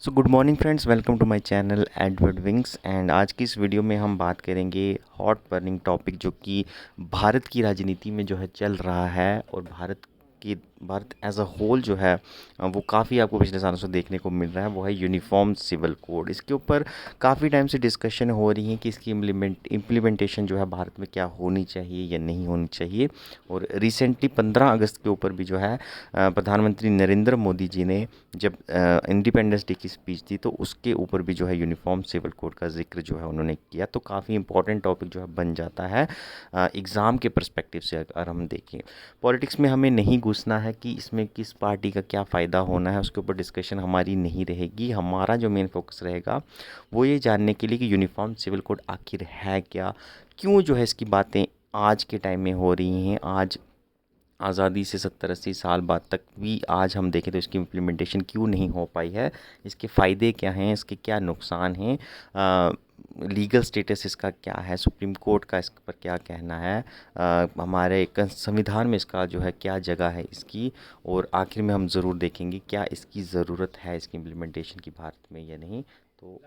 So good morning friends, welcome to my channel Edward Wings. And आज की इस video में हम बात करेंगे हॉट बर्निंग टॉपिक जो कि भारत की राजनीति में जो है चल रहा है और भारत एज अ होल जो है वो काफ़ी आपको पिछले सालों से देखने को मिल रहा है। वो है यूनिफॉर्म सिविल कोड। इसके ऊपर काफ़ी टाइम से डिस्कशन हो रही है कि इसकी इम्प्लीमेंटेशन जो है भारत में क्या होनी चाहिए या नहीं होनी चाहिए। और रिसेंटली 15 अगस्त के ऊपर भी जो है प्रधानमंत्री नरेंद्र मोदी जी ने जब इंडिपेंडेंस डे की स्पीच दी तो उसके ऊपर भी जो है यूनिफॉर्म सिविल कोड का जिक्र जो है उन्होंने किया। तो काफ़ी इंपॉर्टेंट टॉपिक जो है बन जाता है एग्ज़ाम के पर्सपेक्टिव से। अगर हम देखें, पॉलिटिक्स में हमें नहीं घुसना है कि इसमें किस पार्टी का क्या फ़ायदा होना है, उसके ऊपर डिस्कशन हमारी नहीं रहेगी। हमारा जो मेन फोकस रहेगा वो ये जानने के लिए कि यूनिफॉर्म सिविल कोड आखिर है क्या, क्यों जो है इसकी बातें आज के टाइम में हो रही हैं। आज आज़ादी से 70-80 साल बाद तक भी आज हम देखें तो इसकी इम्प्लीमेंटेशन क्यों नहीं हो पाई है, इसके फ़ायदे क्या हैं, इसके क्या नुकसान हैं, लीगल स्टेटस इसका क्या है, सुप्रीम कोर्ट का इस पर क्या कहना है, हमारे संविधान में इसका जो है क्या जगह है इसकी। और आखिर में हम ज़रूर देखेंगे क्या इसकी ज़रूरत है इसकी इम्प्लीमेंटेशन की भारत में या नहीं। तो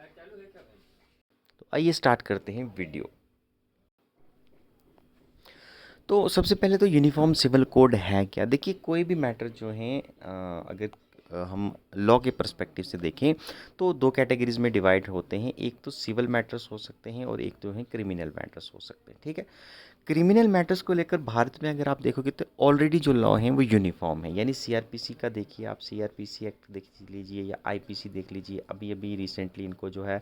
आइए स्टार्ट करते हैं वीडियो। तो सबसे पहले तो यूनिफॉर्म सिविल कोड है क्या? देखिए, कोई भी मैटर जो है अगर हम लॉ के पर्सपेक्टिव से देखें तो दो कैटेगरीज में डिवाइड होते हैं। एक तो सिविल मैटर्स हो सकते हैं और एक तो है क्रिमिनल मैटर्स हो सकते हैं। ठीक है, क्रिमिनल मैटर्स को लेकर भारत में अगर आप देखोगे तो ऑलरेडी जो लॉ हैं वो यूनिफॉर्म है। यानी सीआरपीसी का देखिए, आप सीआरपीसी एक्ट देख लीजिए या आईपीसी देख लीजिए। अभी अभी रिसेंटली इनको जो है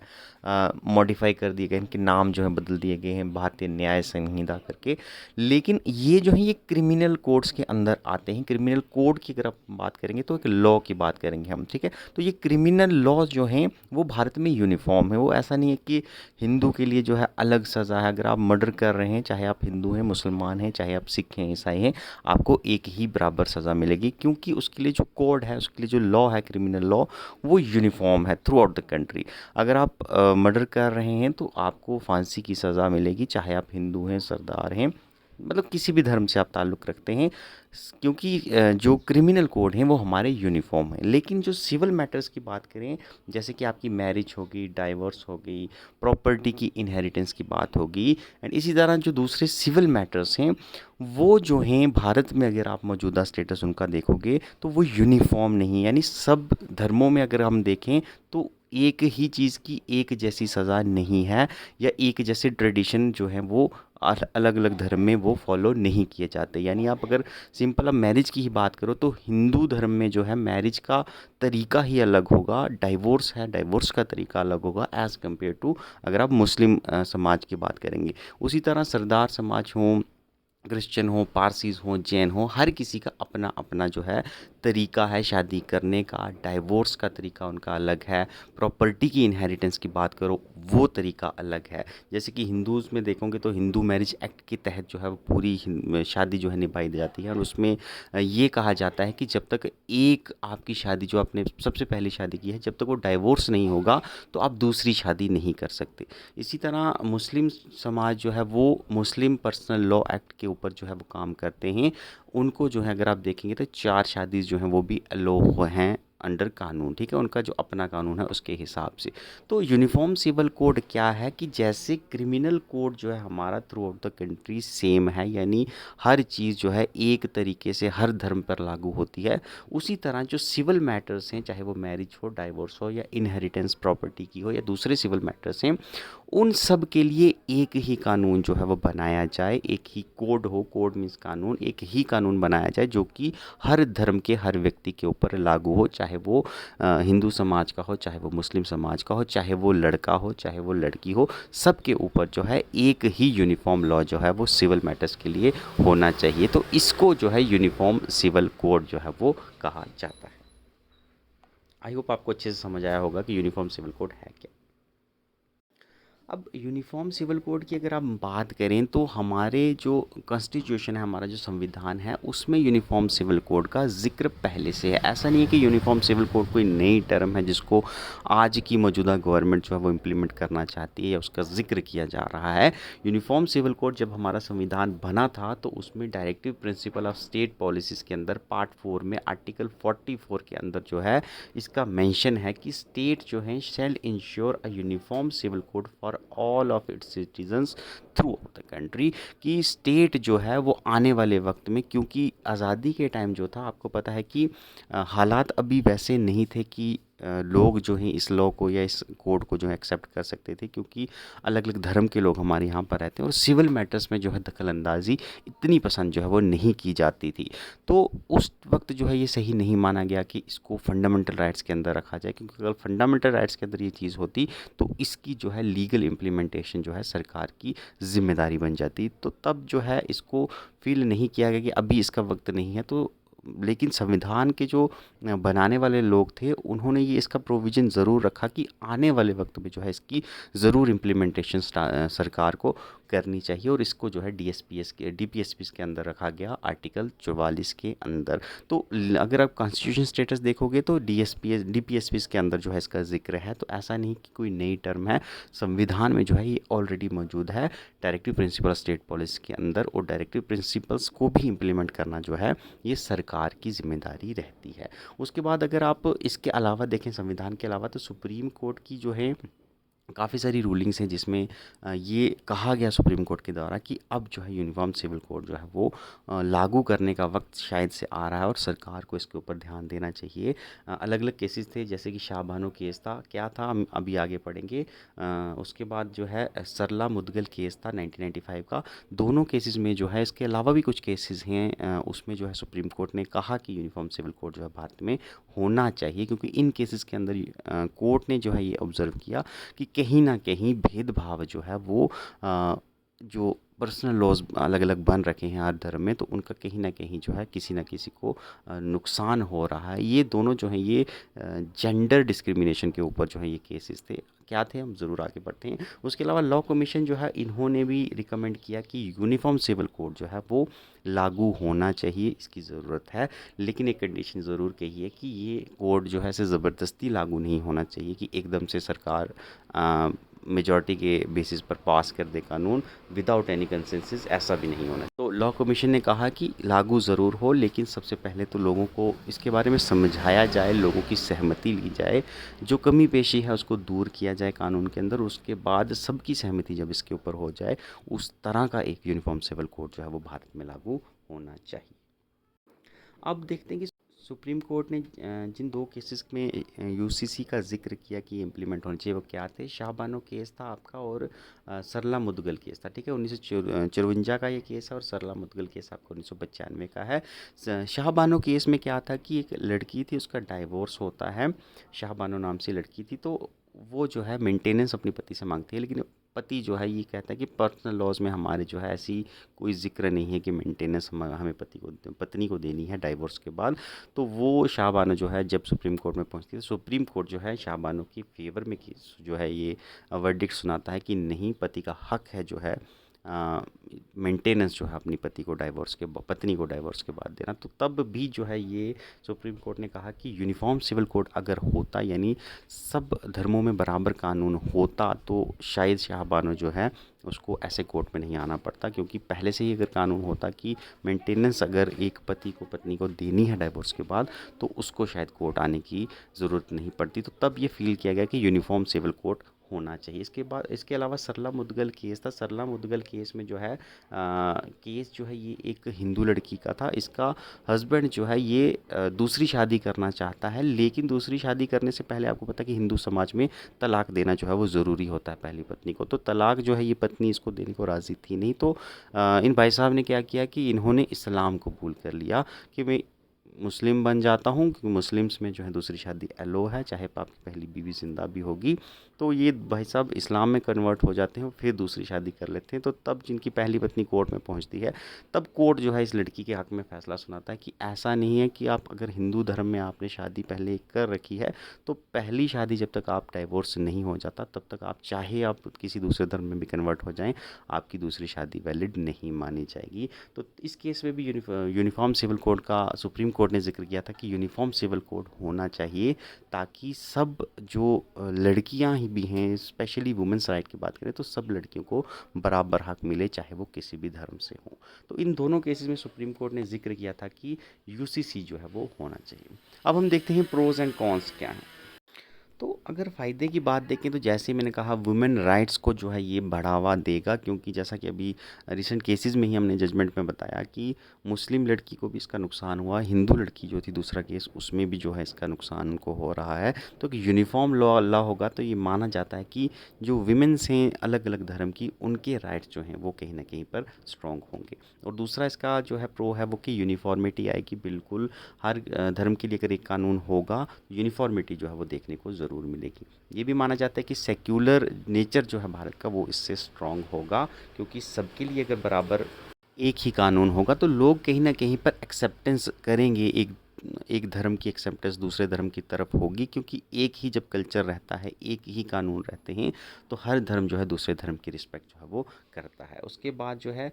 मॉडिफाई कर दिए गए, इनके नाम जो है बदल दिए गए हैं भारतीय न्याय संहिता करके। लेकिन ये जो है ये क्रिमिनल कोड्स के अंदर आते हैं। क्रिमिनल कोड की अगर आप बात करेंगे तो एक लॉ की बात करेंगे हम। ठीक है, तो ये क्रिमिनल लॉ जो हैं वो भारत में यूनिफॉर्म है। वो ऐसा नहीं है कि हिंदू के लिए जो है अलग सज़ा है। अगर आप मर्डर कर रहे हैं, चाहे आप हिंदू हैं, मुसलमान हैं, चाहे आप सिख हैं, ईसाई हैं, आपको एक ही बराबर सज़ा मिलेगी, क्योंकि उसके लिए जो कोड है, उसके लिए जो लॉ है, क्रिमिनल लॉ, वो यूनिफॉर्म है थ्रू आउट द कंट्री। अगर आप मर्डर कर रहे हैं तो आपको फांसी की सज़ा मिलेगी, चाहे आप हिंदू हैं, सरदार हैं, मतलब किसी भी धर्म से आप ताल्लुक़ रखते हैं, क्योंकि जो क्रिमिनल कोड हैं वो हमारे यूनिफॉर्म हैं। लेकिन जो सिविल मैटर्स की बात करें, जैसे कि आपकी मैरिज होगी, डाइवोर्स हो गई, प्रॉपर्टी की इनहेरिटेंस की बात होगी, एंड इसी तरह जो दूसरे सिविल मैटर्स हैं वो जो हैं भारत में अगर आप मौजूदा स्टेटस उनका देखोगे तो वो यूनिफॉर्म नहीं है। यानी सब धर्मों में अगर हम देखें तो एक ही चीज़ की एक जैसी सज़ा नहीं है, या एक जैसे ट्रेडिशन जो है वो अलग अलग धर्म में वो फॉलो नहीं किए जाते। यानी आप अगर सिंपल अब मैरिज की ही बात करो तो हिंदू धर्म में जो है मैरिज का तरीका ही अलग होगा, डाइवोर्स है, डाइवोर्स का तरीका अलग होगा एज़ कम्पेयर टू अगर आप मुस्लिम समाज की बात करेंगे। उसी तरह सरदार समाज हों, क्रिश्चियन हो, पारसीज़ हों, जैन हों, हर किसी का अपना अपना जो है तरीका है शादी करने का। डाइवोर्स का तरीका उनका अलग है। प्रॉपर्टी की इनहेरिटेंस की बात करो, वो तरीका अलग है। जैसे कि हिंदूज़ में देखोगे तो हिंदू मैरिज एक्ट के तहत जो है वो पूरी शादी जो है निभाई जाती है, और उसमें ये कहा जाता है कि जब तक एक आपकी शादी जो आपने सबसे पहली शादी की है, जब तक वो डाइवोर्स नहीं होगा तो आप दूसरी शादी नहीं कर सकते। इसी तरह मुस्लिम समाज जो है वो मुस्लिम पर्सनल लॉ एक्ट के ऊपर जो है वो काम करते हैं। उनको जो है अगर आप देखेंगे तो 4 शादी जो हैं वो भी अलो हैं अंडर कानून। ठीक है, उनका जो अपना कानून है उसके हिसाब से। तो यूनिफॉर्म सिविल कोड क्या है कि जैसे क्रिमिनल कोड जो है हमारा through out the country same है, यानी हर चीज़ जो है एक तरीके से हर धर्म पर लागू होती है, उसी तरह जो सिविल मैटर्स हैं, चाहे वो मैरिज हो, डाइवोर्स हो, या इनहेरिटेंस प्रॉपर्टी की हो, या दूसरे सिविल मैटर्स हैं, उन सब के लिए एक ही कानून जो है वो बनाया जाए। एक ही कोड हो, कोड मीन्स कानून, एक ही कानून बनाया जाए जो कि हर धर्म के हर व्यक्ति के ऊपर लागू हो, चाहे वो हिंदू समाज का हो, चाहे वो मुस्लिम समाज का हो, चाहे वो लड़का हो, चाहे वो लड़की हो, सबके ऊपर जो है एक ही यूनिफॉर्म लॉ जो है वो सिविल मैटर्स के लिए होना चाहिए। तो इसको जो है यूनिफॉर्म सिविल कोड जो है वो कहा जाता है। आई होप आपको अच्छे से समझ आया होगा कि यूनिफॉर्म सिविल कोड है क्या। अब यूनिफ़ॉर्म सिविल कोड की अगर आप बात करें तो हमारे जो कॉन्स्टिट्यूशन है, हमारा जो संविधान है, उसमें यूनिफ़ॉर्म सिविल कोड का ज़िक्र पहले से है। ऐसा नहीं है कि यूनिफ़ॉर्म सिविल कोड कोई नई टर्म है जिसको आज की मौजूदा गवर्नमेंट जो है वो इम्प्लीमेंट करना चाहती है या उसका ज़िक्र किया जा रहा है। यूनिफ़ॉर्म सिविल कोड जब हमारा संविधान बना था तो उसमें directive principle of state policies के अंदर पार्ट 4 में आर्टिकल 44 के अंदर जो है इसका मेंशन है कि स्टेट जो है shall ensure a uniform civil code for all of its citizens throughout the country. कि स्टेट जो है वो आने वाले वक्त में, क्योंकि आज़ादी के टाइम जो था आपको पता है कि हालात अभी वैसे नहीं थे कि लोग जो हैं इस लॉ को या इस कोड को जो है एक्सेप्ट कर सकते थे, क्योंकि अलग अलग धर्म के लोग हमारे यहाँ पर रहते हैं और सिविल मैटर्स में जो है दखल अंदाजी इतनी पसंद जो है वो नहीं की जाती थी। तो उस वक्त जो है ये सही नहीं माना गया कि इसको फंडामेंटल राइट्स के अंदर रखा जाए, क्योंकि अगर फंडामेंटल राइट्स के अंदर ये चीज़ होती तो इसकी जो है लीगल इम्प्लीमेंटेशन जो है सरकार की जिम्मेदारी बन जाती। तो तब जो है इसको फील नहीं किया गया कि अभी इसका वक्त नहीं है। तो लेकिन संविधान के जो बनाने वाले लोग थे उन्होंने ये इसका प्रोविज़न ज़रूर रखा कि आने वाले वक्त में जो है इसकी ज़रूर इम्प्लीमेंटेशन सरकार को करनी चाहिए, और इसको जो है डीएसपीएस के डीपीएसपीस के अंदर रखा गया आर्टिकल 44 के अंदर। तो अगर आप कॉन्स्टिट्यूशन स्टेटस देखोगे तो डीएसपीएस डीपीएसपीस के अंदर जो है इसका जिक्र है। तो ऐसा नहीं कि कोई नई टर्म है, संविधान में जो है ये ऑलरेडी मौजूद है डायरेक्टिव प्रिंसिपल स्टेट पॉलिसी के अंदर, और डायरेक्टिव प्रिंसिपल्स को भी इम्प्लीमेंट करना जो है ये सरकार की जिम्मेदारी रहती है। उसके बाद अगर आप इसके अलावा देखें, संविधान के अलावा, तो सुप्रीम कोर्ट की जो है काफ़ी सारी रूलिंग्स हैं जिसमें ये कहा गया सुप्रीम कोर्ट के द्वारा कि अब जो है यूनिफॉर्म सिविल कोड जो है वो लागू करने का वक्त शायद से आ रहा है और सरकार को इसके ऊपर ध्यान देना चाहिए। अलग अलग केसेस थे, जैसे कि शाहबानो केस था, क्या था हम अभी आगे पढ़ेंगे। उसके बाद जो है सरला मुदगल केस था 1995 का। दोनों केसेस में जो है, इसके अलावा भी कुछ केसेस हैं, उसमें जो है सुप्रीम कोर्ट ने कहा कि यूनिफॉर्म सिविल कोड जो है भारत में होना चाहिए, क्योंकि इन केसेस के अंदर कोर्ट ने जो है ये ऑब्ज़र्व किया कि कहीं न कहीं भेदभाव जो है वो जो पर्सनल लॉज़ अलग-अलग बन रखे हैं हर धर्म में, तो उनका कहीं न कहीं जो है किसी न किसी को नुकसान हो रहा है। ये दोनों जो हैं ये जेंडर डिस्क्रिमिनेशन के ऊपर जो है ये केसेस थे। क्या थे, हम ज़रूर आगे बढ़ते हैं। उसके अलावा लॉ कमीशन जो है इन्होंने भी रिकमेंड किया कि यूनिफ़ॉर्म सिविल कोड जो है वो लागू होना चाहिए, इसकी ज़रूरत है। लेकिन एक कंडीशन ज़रूर कही है कि ये कोड जो है ऐसे ज़बरदस्ती लागू नहीं होना चाहिए कि एकदम से सरकार मेजॉरिटी के बेसिस पर पास कर दे कानून विदाउट एनी कंसेंसस, ऐसा भी नहीं होना। तो लॉ कमीशन ने कहा कि लागू ज़रूर हो, लेकिन सबसे पहले तो लोगों को इसके बारे में समझाया जाए, लोगों की सहमति ली जाए, जो कमी पेशी है उसको दूर किया जाए कानून के अंदर। उसके बाद सबकी सहमति जब इसके ऊपर हो जाए, उस तरह का एक यूनिफॉर्म सिविल कोड जो है वो भारत में लागू होना चाहिए। अब देखते हैं कि सुप्रीम कोर्ट ने जिन दो केसेस में यूसीसी का जिक्र किया कि इम्प्लीमेंट होने चाहिए, वो क्या थे। शाहबानो केस था आपका, और सरला मुदगल केस था। ठीक है, 1954 का ये केस है, और सरला मुदगल केस आपको 1995 का है। शाहबानो केस में क्या था कि एक लड़की थी, उसका डाइवोर्स होता है। शाहबानो नाम से लड़की थी, तो वो जो है मेंटेनेंस अपने पति से मांगती है, लेकिन पति जो है ये कहता है कि पर्सनल लॉज में हमारे जो है ऐसी कोई ज़िक्र नहीं है कि मेंटेनेंस हमें पत्नी को देनी है डाइवोर्स के बाद। तो वो शाहबानो जो है जब सुप्रीम कोर्ट में पहुंचती है, सुप्रीम कोर्ट जो है शाहबानो की फेवर में जो है ये वर्डिक्ट सुनाता है कि नहीं, पति का हक है जो है मेंटेनेंस जो है अपनी पत्नी को डाइवोर्स के बाद देना। तो तब भी जो है ये सुप्रीम कोर्ट ने कहा कि यूनिफॉर्म सिविल कोड अगर होता, यानी सब धर्मों में बराबर कानून होता, तो शायद शाहबानो जो है उसको ऐसे कोर्ट में नहीं आना पड़ता, क्योंकि पहले से ही अगर कानून होता कि मेंटेनेंस अगर एक पति को पत्नी को देनी है डाइवोर्स के बाद, तो उसको शायद कोर्ट आने की ज़रूरत नहीं पड़ती। तो तब ये फील किया गया कि यूनिफॉर्म सिविल कोड होना चाहिए। इसके बाद इसके अलावा सरला मुदगल केस था। सरला मुदगल केस में जो है केस जो है ये एक हिंदू लड़की का था। इसका हस्बैंड जो है ये दूसरी शादी करना चाहता है, लेकिन दूसरी शादी करने से पहले आपको पता है कि हिंदू समाज में तलाक देना जो है वो ज़रूरी होता है पहली पत्नी को। तो तलाक जो है ये पत्नी इसको देने को राज़ी थी नहीं। तो इन भाई साहब ने क्या किया कि इन्होंने इस्लाम कबूल कर लिया कि मैं मुस्लिम बन जाता हूँ, क्योंकि मुस्लिम्स में जो है दूसरी शादी एलो है, चाहे आपकी पहली बीवी ज़िंदा भी होगी। तो ये भाई साहब इस्लाम में कन्वर्ट हो जाते हैं और फिर दूसरी शादी कर लेते हैं। तो तब जिनकी पहली पत्नी कोर्ट में पहुँचती है, तब कोर्ट जो है इस लड़की के हक़ में फ़ैसला सुनाता है कि ऐसा नहीं है कि आप अगर हिंदू धर्म में आपने शादी पहले कर रखी है, तो पहली शादी जब तक आप डाइवोर्स नहीं हो जाता, तब तक आप चाहे आप किसी दूसरे धर्म में भी कन्वर्ट हो जाएँ, आपकी दूसरी शादी वैलिड नहीं मानी जाएगी। तो इस केस में भी यूनिफ़ॉर्म सिविल कोड का सुप्रीम कोर्ट ने ज़िक्र किया था कि यूनिफ़ॉर्म सिविल कोड होना चाहिए, ताकि सब जो लड़कियां ही भी हैं, स्पेशली वुमेन्स राइट की बात करें तो सब लड़कियों को बराबर हक मिले, चाहे वो किसी भी धर्म से हो। तो इन दोनों केसेस में सुप्रीम कोर्ट ने ज़िक्र किया था कि यूसीसी जो है वो होना चाहिए। अब हम देखते हैं प्रोज़ एंड कॉन्स क्या हैं। तो अगर फ़ायदे की बात देखें तो जैसे मैंने कहा, वुमेन राइट्स को जो है ये बढ़ावा देगा, क्योंकि जैसा कि अभी रिसेंट केसेस में ही हमने जजमेंट में बताया कि मुस्लिम लड़की को भी इसका नुकसान हुआ, हिंदू लड़की जो थी दूसरा केस, उसमें भी जो है इसका नुकसान उनको हो रहा है। तो कि यूनिफॉर्म लॉ लॉ होगा तो ये माना जाता है कि जो विमेंस हैं अलग अलग धर्म की, उनके राइट्स जो हैं वो कहीं ना कहीं पर स्ट्रॉन्ग होंगे। और दूसरा इसका जो है प्रो है वो कि यूनिफॉर्मिटी आएगी, बिल्कुल हर धर्म के लिए अगर एक कानून होगा, यूनिफॉर्मिटी जो है वो देखने को ज़रूर मिलेगी। ये भी माना जाता है कि सेक्युलर नेचर जो है भारत का वो इससे स्ट्रॉन्ग होगा, क्योंकि सबके लिए अगर बराबर एक ही कानून होगा तो लोग कहीं ना कहीं पर एक्सेप्टेंस करेंगे, एक एक धर्म की एक्सेप्टेंस दूसरे धर्म की तरफ होगी, क्योंकि एक ही जब कल्चर रहता है, एक ही कानून रहते हैं, तो हर धर्म जो है दूसरे धर्म की रिस्पेक्ट जो है वो करता है। उसके बाद जो है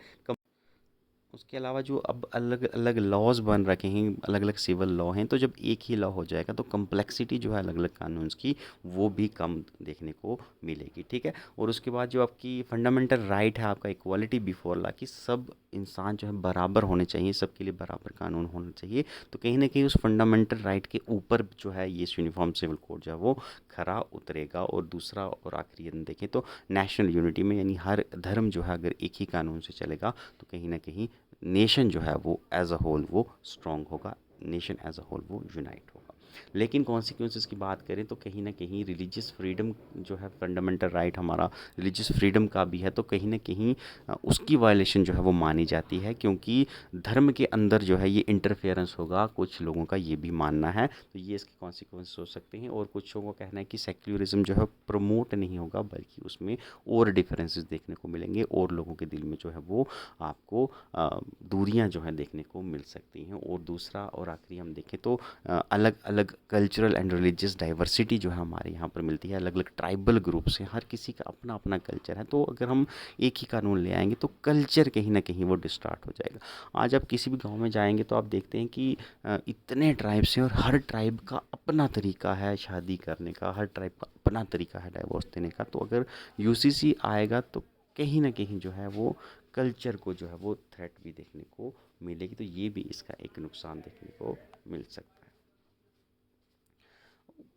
उसके अलावा जो अब अलग अलग लॉज बन रखे हैं, अलग अलग सिविल लॉ हैं, तो जब एक ही लॉ हो जाएगा तो कम्प्लेक्सिटी जो है अलग अलग कानून्स की वो भी कम देखने को मिलेगी। ठीक है। और उसके बाद जो आपकी फंडामेंटल राइट है आपका, इक्वालिटी बिफोर लॉ, कि सब इंसान जो है बराबर होने चाहिए, सबके लिए बराबर कानून होना चाहिए। तो कहीं ना कहीं उस फंडामेंटल राइट के ऊपर जो है ये यूनिफॉर्म सिविल कोड जो है वो खरा उतरेगा। और दूसरा और आखिरी हम देखें तो नेशनल यूनिटी में, यानी हर धर्म जो है अगर एक ही कानून से चलेगा तो कहीं ना कहीं नेशन जो है वो एज अ होल वो स्ट्रांग होगा, नेशन एज अ होल वो यूनाइट होगा। लेकिन कॉन्सिक्वेंसेस की बात करें तो कहीं ना कहीं रिलीजियस फ्रीडम जो है, फंडामेंटल राइट हमारा रिलीजियस फ्रीडम का भी है, तो कहीं ना कहीं उसकी वायलेशन जो है वो मानी जाती है, क्योंकि धर्म के अंदर जो है ये इंटरफेरेंस होगा, कुछ लोगों का ये भी मानना है। तो ये इसके कॉन्सिक्वेंस हो सकते हैं। और कुछ लोगों का कहना है कि सेक्युलरिज्म जो है प्रमोट नहीं होगा, बल्कि उसमें और डिफरेंसेस देखने को मिलेंगे, और लोगों के दिल में जो है वो आपको दूरियां जो है देखने को मिल सकती हैं। और दूसरा और आखिरी हम देखें तो अलग अलग कल्चरल एंड रिलीजियस डाइवर्सिटी जो है हमारे यहाँ पर मिलती है, अलग अलग ट्राइबल ग्रुप्स हैं, हर किसी का अपना अपना कल्चर है। तो अगर हम एक ही कानून ले आएंगे तो कल्चर कहीं ना कहीं वो डिस्टार्ट हो जाएगा। आज आप किसी भी गांव में जाएंगे तो आप देखते हैं कि इतने ट्राइब्स हैं, और हर ट्राइब का अपना तरीका है शादी करने का, हर ट्राइब का अपना तरीका है डाइवोर्स देने का। तो अगर यूसीसी आएगा तो कहीं ना कहीं जो है वो कल्चर को जो है वो थ्रेट भी देखने को मिलेगी। तो ये भी इसका एक नुकसान देखने को मिल सकता है।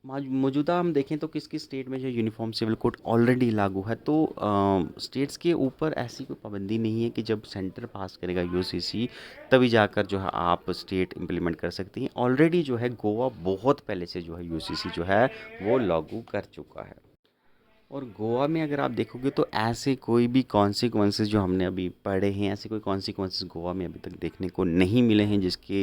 मौजूदा हम देखें तो किस किस स्टेट में जो यूनिफॉर्म सिविल कोड ऑलरेडी लागू है, तो स्टेट्स के ऊपर ऐसी कोई पाबंदी नहीं है कि जब सेंटर पास करेगा यूसीसी तभी जाकर जो है आप स्टेट इम्प्लीमेंट कर सकती हैं। ऑलरेडी जो है गोवा बहुत पहले से जो है यूसीसी जो है वो लागू कर चुका है। और गोवा में अगर आप देखोगे तो ऐसे कोई भी कॉन्सिक्वेंसेस जो हमने अभी पढ़े हैं, ऐसे कोई कॉन्सिक्वेंसेस गोवा में अभी तक देखने को नहीं मिले हैं जिसके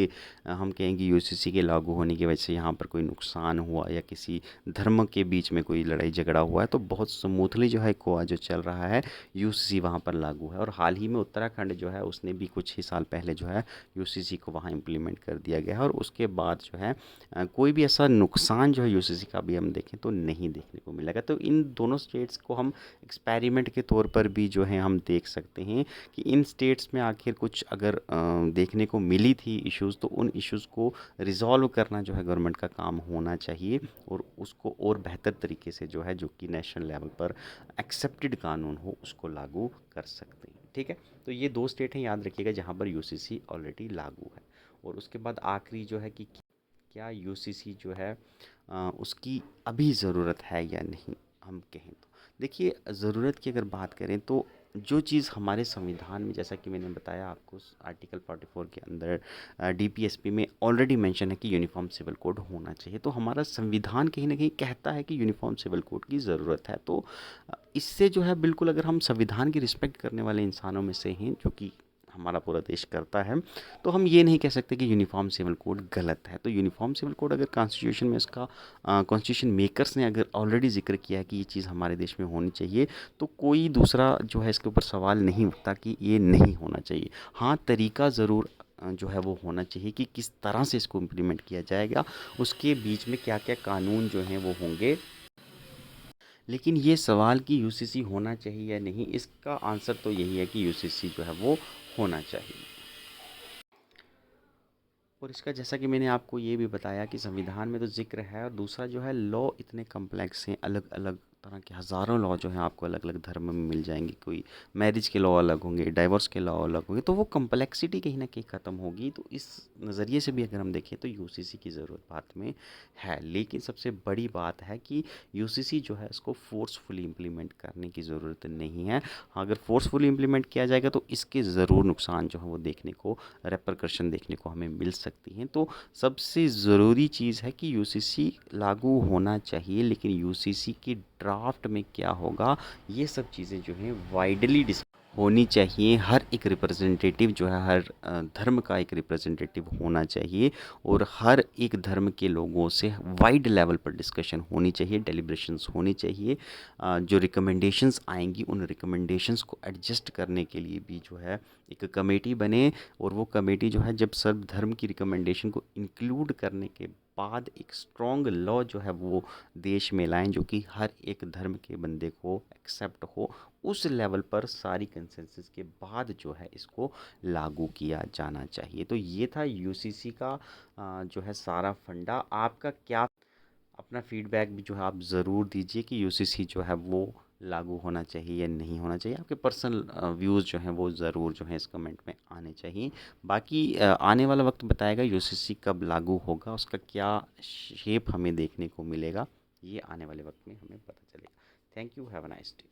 हम कहेंगे यूसीसी के लागू होने की वजह से यहाँ पर कोई नुकसान हुआ या किसी धर्म के बीच में कोई लड़ाई झगड़ा हुआ है। तो बहुत स्मूथली जो है गोवा जो चल रहा है, यूसीसी वहाँ पर लागू है। और हाल ही में उत्तराखंड जो है उसने भी कुछ ही साल पहले जो है यूसीसी को वहाँ इम्प्लीमेंट कर दिया गया है। और उसके बाद जो है कोई भी ऐसा नुकसान जो है यूसीसी का भी हम देखें तो नहीं देखने को मिलेगा। तो इन दोनों स्टेट्स को हम एक्सपेरिमेंट के तौर पर भी जो है हम देख सकते हैं कि इन स्टेट्स में आखिर कुछ अगर देखने को मिली थी इश्यूज़, तो उन इश्यूज़ को रिजॉल्व करना जो है गवर्नमेंट का काम होना चाहिए, और उसको और बेहतर तरीके से जो है, जो कि नेशनल लेवल पर एक्सेप्टेड कानून हो, उसको लागू कर सकते हैं। ठीक है। तो ये दो स्टेट हैं, याद रखिएगा, जहाँ पर यूसीसी ऑलरेडी लागू है। और उसके बाद आखिरी जो है कि क्या यूसीसी जो है उसकी अभी ज़रूरत है या नहीं, हम कहें तो देखिए, ज़रूरत की अगर बात करें तो जो चीज़ हमारे संविधान में, जैसा कि मैंने बताया आपको, आर्टिकल 44 के अंदर डीपीएसपी में ऑलरेडी मेंशन है कि यूनिफॉर्म सिविल कोड होना चाहिए। तो हमारा संविधान कहीं ना कहीं कहता है कि यूनिफॉर्म सिविल कोड की ज़रूरत है। तो इससे जो है बिल्कुल, अगर हम संविधान की रिस्पेक्ट करने वाले इंसानों में से हैं, जो कि हमारा पूरा देश करता है, तो हम ये नहीं कह सकते कि यूनिफ़ॉर्म सिविल कोड गलत है। तो यूनिफ़ॉर्म सिविल कोड अगर कॉन्स्टिट्यूशन में इसका कॉन्स्टिट्यूशन मेकर्स ने अगर ऑलरेडी ज़िक्र किया है कि ये चीज़ हमारे देश में होनी चाहिए, तो कोई दूसरा जो है इसके ऊपर सवाल नहीं उठता कि ये नहीं होना चाहिए। हाँ, तरीका ज़रूर जो है वो होना चाहिए कि किस तरह से इसको इम्प्लीमेंट किया जाएगा, उसके बीच में क्या-क्या कानून जो हैं वो होंगे। लेकिन ये सवाल कि यूसीसी होना चाहिए या नहीं, इसका आंसर तो यही है कि यूसीसी जो है वो होना चाहिए। और इसका जैसा कि मैंने आपको ये भी बताया कि संविधान में तो ज़िक्र है, और दूसरा जो है लॉ इतने कॉम्प्लेक्स हैं, अलग-अलग तरह के हज़ारों लॉ जो हैं आपको अलग-अलग धर्म में मिल जाएंगे। कोई मैरिज के लॉ अलग होंगे, डाइवोर्स के लॉ अलग होंगे, तो वो कॉम्प्लेक्सिटी कहीं ना कहीं ख़त्म होगी। तो इस नज़रिए से भी अगर हम देखें तो यूसीसी की ज़रूरत बात में है। लेकिन सबसे बड़ी बात है कि यूसीसी जो है इसको फोर्सफुली इम्प्लीमेंट करने की ज़रूरत नहीं है। हाँ, अगर फोर्सफुली इम्प्लीमेंट किया जाएगा तो इसके ज़रूर नुकसान जो है वो देखने को, रेपरकशन देखने को हमें मिल सकती हैं। तो सबसे ज़रूरी चीज़ है कि यूसीसी लागू होना चाहिए, लेकिन यूसीसी की ड्राफ्ट में क्या होगा, ये सब चीज़ें जो हैं वाइडली डिस होनी चाहिए। हर एक रिप्रेजेंटेटिव जो है, हर धर्म का एक रिप्रेजेंटेटिव होना चाहिए, और हर एक धर्म के लोगों से वाइड लेवल पर डिस्कशन होनी चाहिए, डेलिब्रेशंस होनी चाहिए। जो रिकमेंडेशंस आएंगी उन रिकमेंडेशंस को एडजस्ट करने के लिए भी जो है एक कमेटी बने, और वो कमेटी जो है जब सब धर्म की रिकमेंडेशन को इंक्लूड करने के बाद एक स्ट्रॉन्ग लॉ जो है वो देश में लाएं, जो कि हर एक धर्म के बंदे को एक्सेप्ट हो। उस लेवल पर सारी कंसेंसस के बाद जो है इसको लागू किया जाना चाहिए। तो ये था यूसीसी का जो है सारा फंडा। आपका क्या, अपना फीडबैक भी जो है आप ज़रूर दीजिए कि यूसीसी जो है वो लागू होना चाहिए या नहीं होना चाहिए। आपके पर्सनल व्यूज़ जो हैं वो ज़रूर जो हैं इस कमेंट में आने चाहिए। बाकी आने वाला वक्त बताएगा यूसीसी कब लागू होगा, उसका क्या शेप हमें देखने को मिलेगा, ये आने वाले वक्त में हमें पता चलेगा। Thank you, have a nice day.